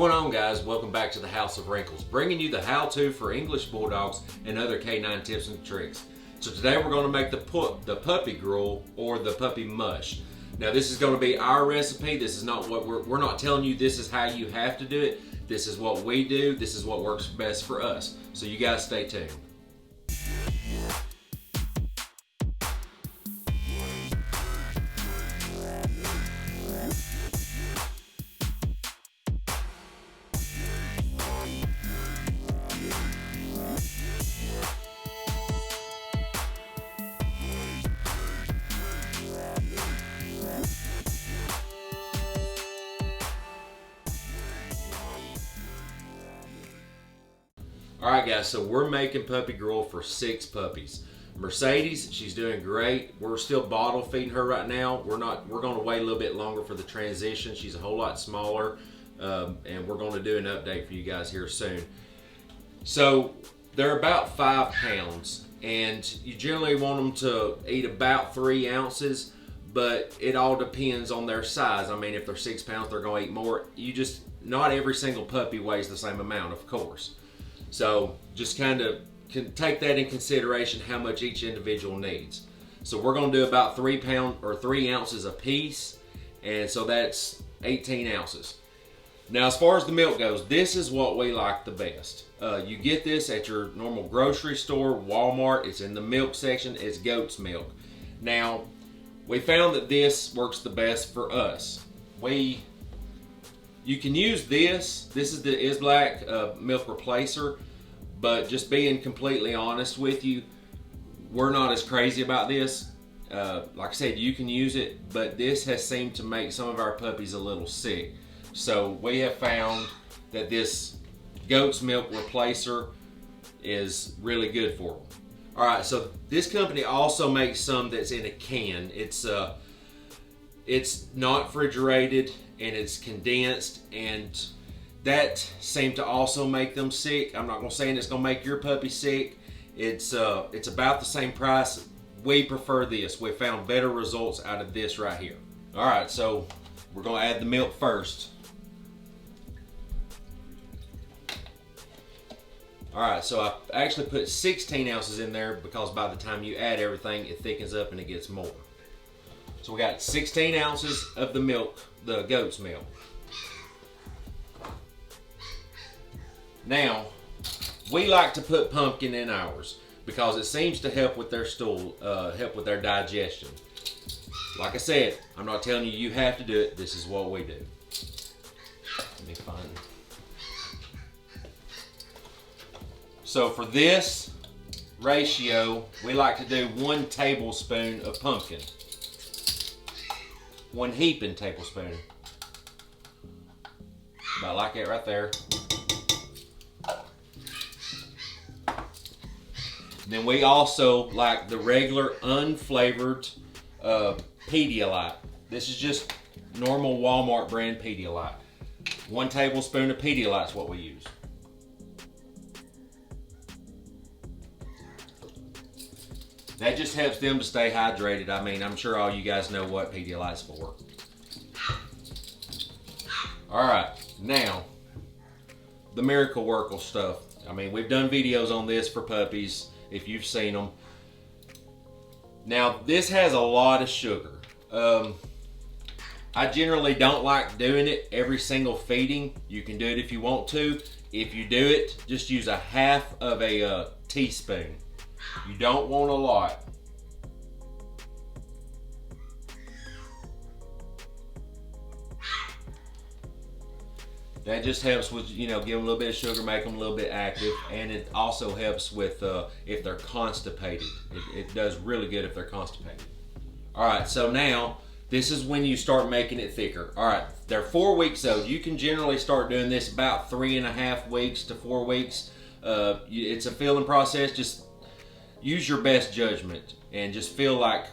going on, guys? Welcome back to the House of Wrinkles, bringing you the how-to for English Bulldogs and other canine tips and tricks. So today we're going to make the puppy gruel or the puppy mush. Now this is going to be our recipe. This is not what we're not telling you this is how you have to do it. This is what we do. This is what works best for us. So you guys stay tuned. Alright guys, so we're making puppy gruel for 6 puppies. Mercedes, she's doing great. We're still bottle feeding her right now. We're going to wait a little bit longer for the transition. She's a whole lot smaller, and we're going to do an update for you guys here soon. So they're about 5 pounds, and you generally want them to eat about 3 ounces, but it all depends on their size. I mean, if they're 6 pounds, they're going to eat more. Not every single puppy weighs the same amount, of course. So just kind of can take that in consideration how much each individual needs. So we're going to do about 3 ounces a piece, and so that's 18 ounces. Now as far as the milk goes, this is what we like the best. You get this at your normal grocery store, Walmart. It's in the milk section. It's goat's milk. Now we found that this works the best for us. You can use this. This is the Isblack milk replacer, but just being completely honest with you, we're not as crazy about this. Like I said, you can use it, but this has seemed to make some of our puppies a little sick. So we have found that this goat's milk replacer is really good for them. All right, so this company also makes some that's in a can. It's not refrigerated, and it's condensed, and that seemed to also make them sick. I'm not gonna say it's gonna make your puppy sick. It's about the same price. We prefer this. We found better results out of this right here. All right, so we're gonna add the milk first. All right, so I actually put 16 ounces in there because by the time you add everything, it thickens up and it gets more. So we got 16 ounces of the milk, the goat's milk. Now, we like to put pumpkin in ours because it seems to help with their stool, help with their digestion. Like I said, I'm not telling you you have to do it. This is what we do. Let me find. So for this ratio, we like to do 1 tablespoon of pumpkin. 1 heaping tablespoon. About like it right there. Then we also like the regular unflavored Pedialyte. This is just normal Walmart brand Pedialyte. 1 tablespoon of Pedialyte is what we use. That just helps them to stay hydrated. I mean, I'm sure all you guys know what Pedialyte's for. All right, now, the Miracle Wrinkle stuff. I mean, we've done videos on this for puppies, if you've seen them. Now, this has a lot of sugar. I generally don't like doing it every single feeding. You can do it if you want to. If you do it, just use a half of a teaspoon. You don't want a lot. That just helps with, give them a little bit of sugar, make them a little bit active, and it also helps with if they're constipated. It does really good if they're constipated. All right, so now this is when you start making it thicker. All right, they're 4 weeks old. You can generally start doing this about 3.5 weeks to 4 weeks. It's a feeling process. Just use your best judgment and just feel like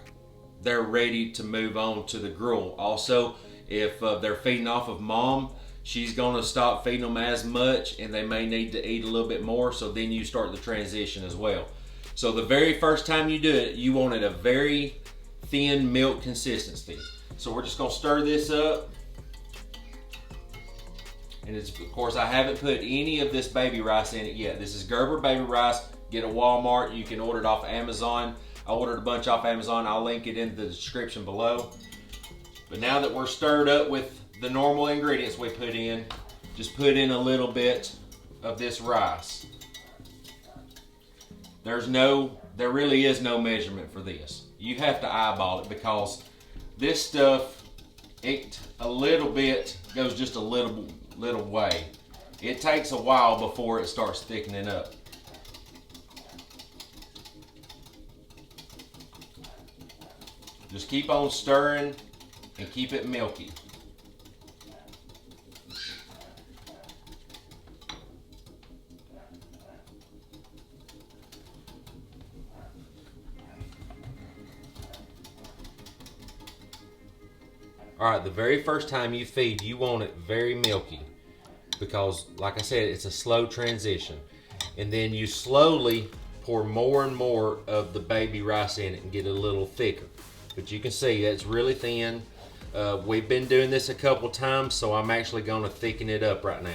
they're ready to move on to the gruel. Also, if they're feeding off of mom, she's gonna stop feeding them as much and they may need to eat a little bit more, so then you start the transition as well. So the very first time you do it, you want it a very thin milk consistency. So we're just gonna stir this up And it's, of course, I haven't put any of this baby rice in it yet. This is Gerber baby rice. Get at Walmart. You can order it off Amazon. I ordered a bunch off Amazon. I'll link it in the description below. But now that we're stirred up with the normal ingredients we put in, just put in a little bit of this rice. There really is no measurement for this. You have to eyeball it because this stuff, a little bit goes just a little way. It takes a while before it starts thickening up. Just keep on stirring and keep it milky. All right, the very first time you feed, you want it very milky because, like I said, it's a slow transition. And then you slowly pour more and more of the baby rice in it and get it a little thicker. But you can see that's really thin. We've been doing this a couple times, so I'm actually going to thicken it up right now.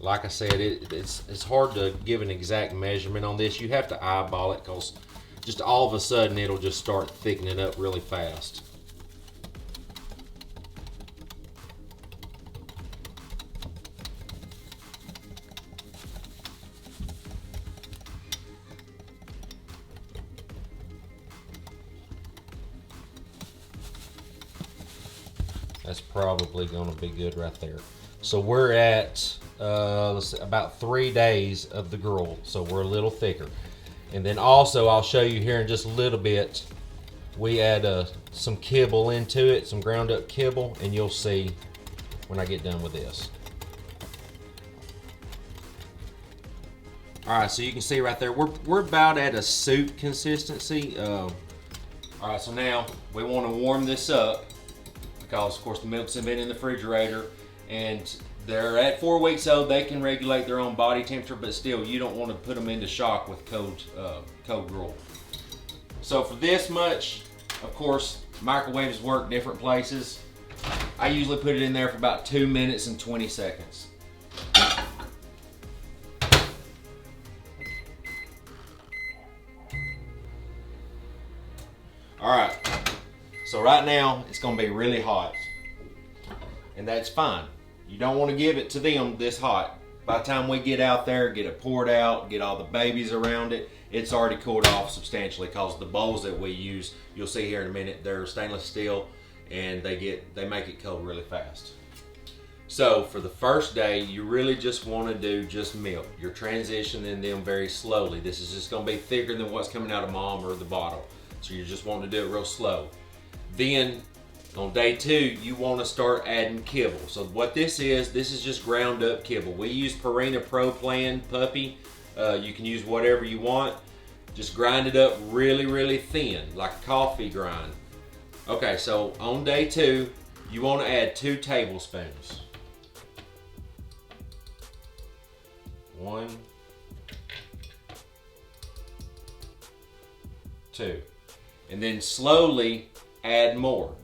Like I said, it's hard to give an exact measurement on this. You have to eyeball it because just all of a sudden it'll just start thickening up really fast. That's probably going to be good right there. So we're at let's see, about 3 days of the gruel, so we're a little thicker. And then also I'll show you here in just a little bit, we add some kibble into it, some ground up kibble, and you'll see when I get done with this. Alright, so you can see right there, we're about at a soup consistency. Alright, so now we want to warm this up because of course the milk's been in the refrigerator and they're at 4 weeks old. They can regulate their own body temperature, but still you don't want to put them into shock with cold gruel. So for this much, of course, microwaves work different places. I usually put it in there for about 2 minutes and 20 seconds. Alright, so right now it's going to be really hot, and that's fine. You don't want to give it to them this hot. By the time we get out there, get it poured out, get all the babies around it, it's already cooled off substantially because the bowls that we use, you'll see here in a minute, they're stainless steel and they make it cold really fast. So for the first day, you really just want to do just milk. You're transitioning them very slowly. This is just going to be thicker than what's coming out of mom or the bottle. So you just want to do it real slow. Then on day 2, you want to start adding kibble. So what this is just ground up kibble. We use Purina Pro Plan puppy. You can use whatever you want. Just grind it up really, really thin, like a coffee grind. Okay, so on day 2, you want to add 2 tablespoons. 1, 2. And then slowly add more.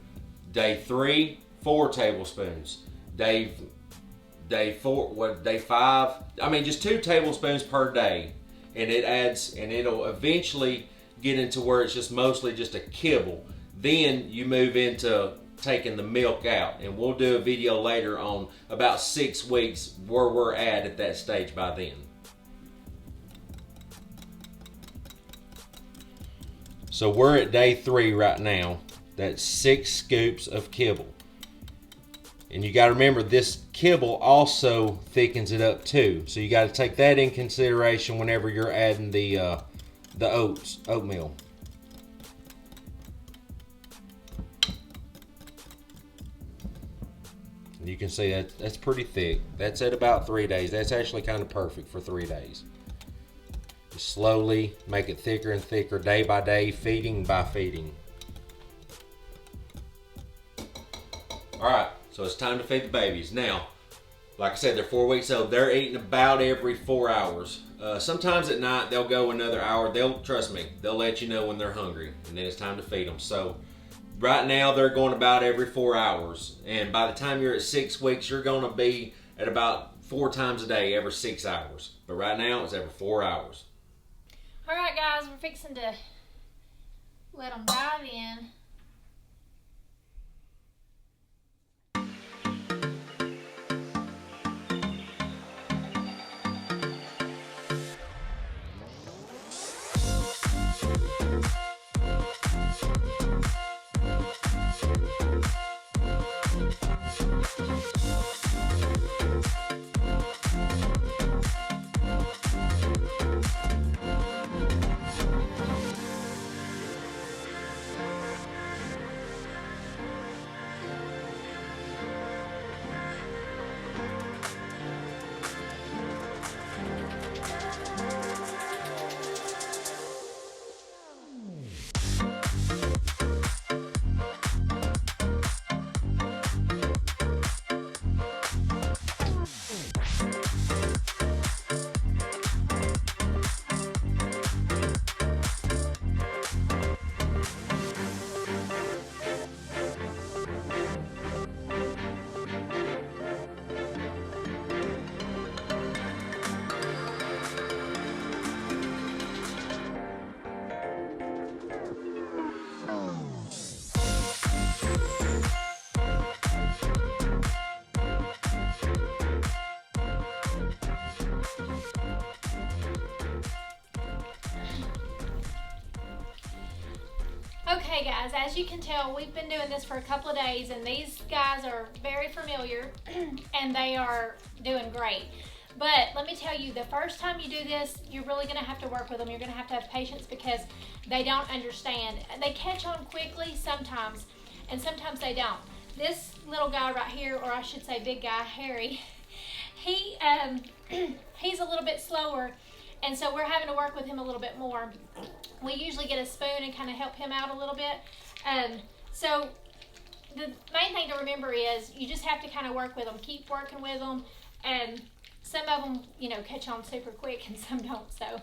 Day 3, 4 tablespoons. Day 5, I mean just 2 tablespoons per day. And it adds, and it'll eventually get into where it's just mostly just a kibble. Then you move into taking the milk out. And we'll do a video later on about 6 weeks where we're at that stage by then. So we're at day 3 right now. That's 6 scoops of kibble. And you got to remember, this kibble also thickens it up too. So you got to take that in consideration whenever you're adding the oatmeal. You can see that's pretty thick. That's at about 3 days. That's actually kind of perfect for 3 days. Just slowly make it thicker and thicker day by day, feeding by feeding. Alright, So it's time to feed the babies. Now, like I said, they're 4 weeks old. They're eating about every 4 hours. Sometimes at night they'll go another hour. Trust me, they'll let you know when they're hungry, and then it's time to feed them. So right now they're going about every 4 hours, and by the time you're at 6 weeks, you're going to be at about 4 times a day, every 6 hours. But right now it's every 4 hours. All right, guys, we're fixing to let them dive in. Okay guys, as you can tell, we've been doing this for a couple of days and these guys are very familiar and they are doing great. But let me tell you, the first time you do this, you're really going to have to work with them. You're going to have patience because they don't understand. They catch on quickly sometimes, and sometimes they don't. This little guy right here, or I should say big guy, Harry, he's a little bit slower, and so we're having to work with him a little bit more. We usually get a spoon and kind of help him out a little bit. So the main thing to remember is you just have to kind of work with them, keep working with them, and some of them, you know, catch on super quick and some don't, so.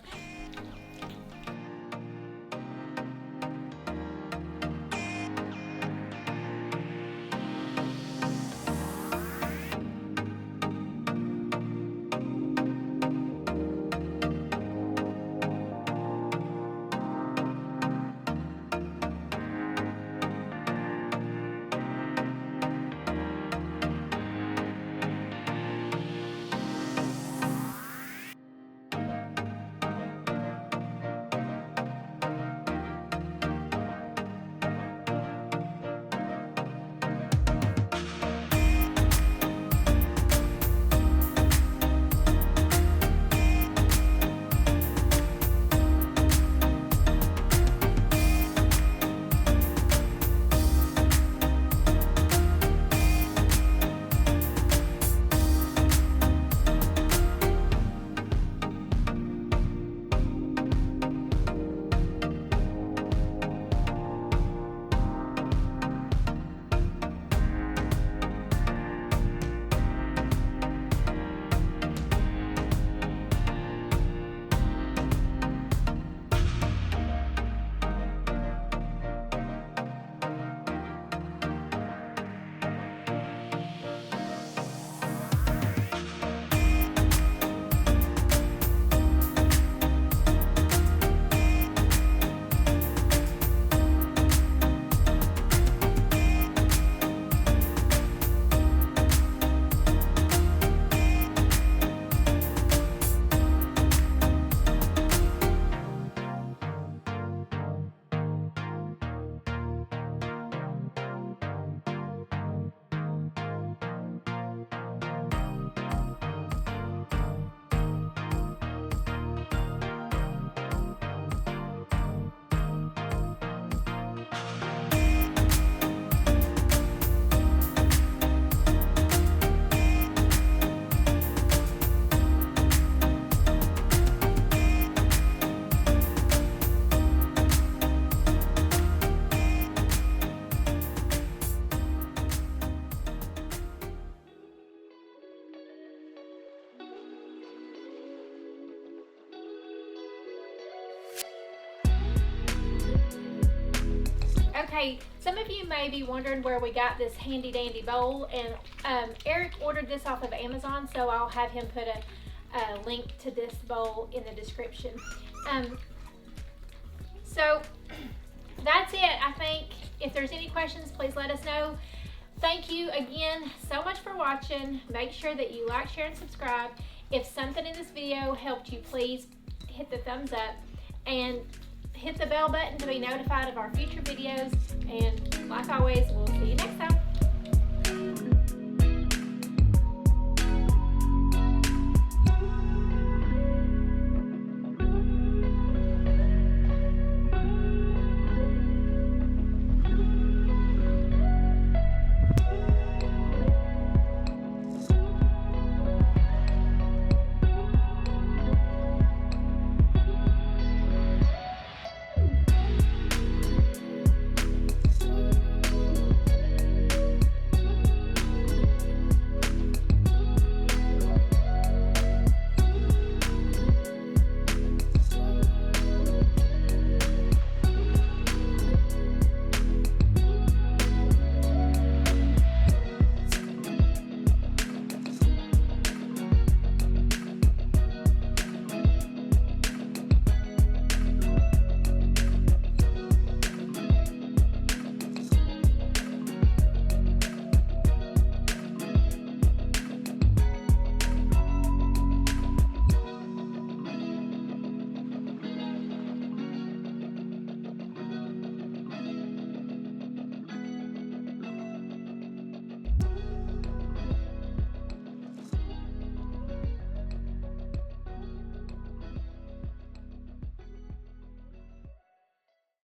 Okay, some of you may be wondering where we got this handy dandy bowl, and Eric ordered this off of Amazon, so I'll have him put a link to this bowl in the description. So that's it, I think. If there's any questions, please let us know. Thank you again so much for watching. Make sure that you like, share, and subscribe. If something in this video helped you, please hit the thumbs up and hit the bell button to be notified of our future videos. And like always, we'll see you next time.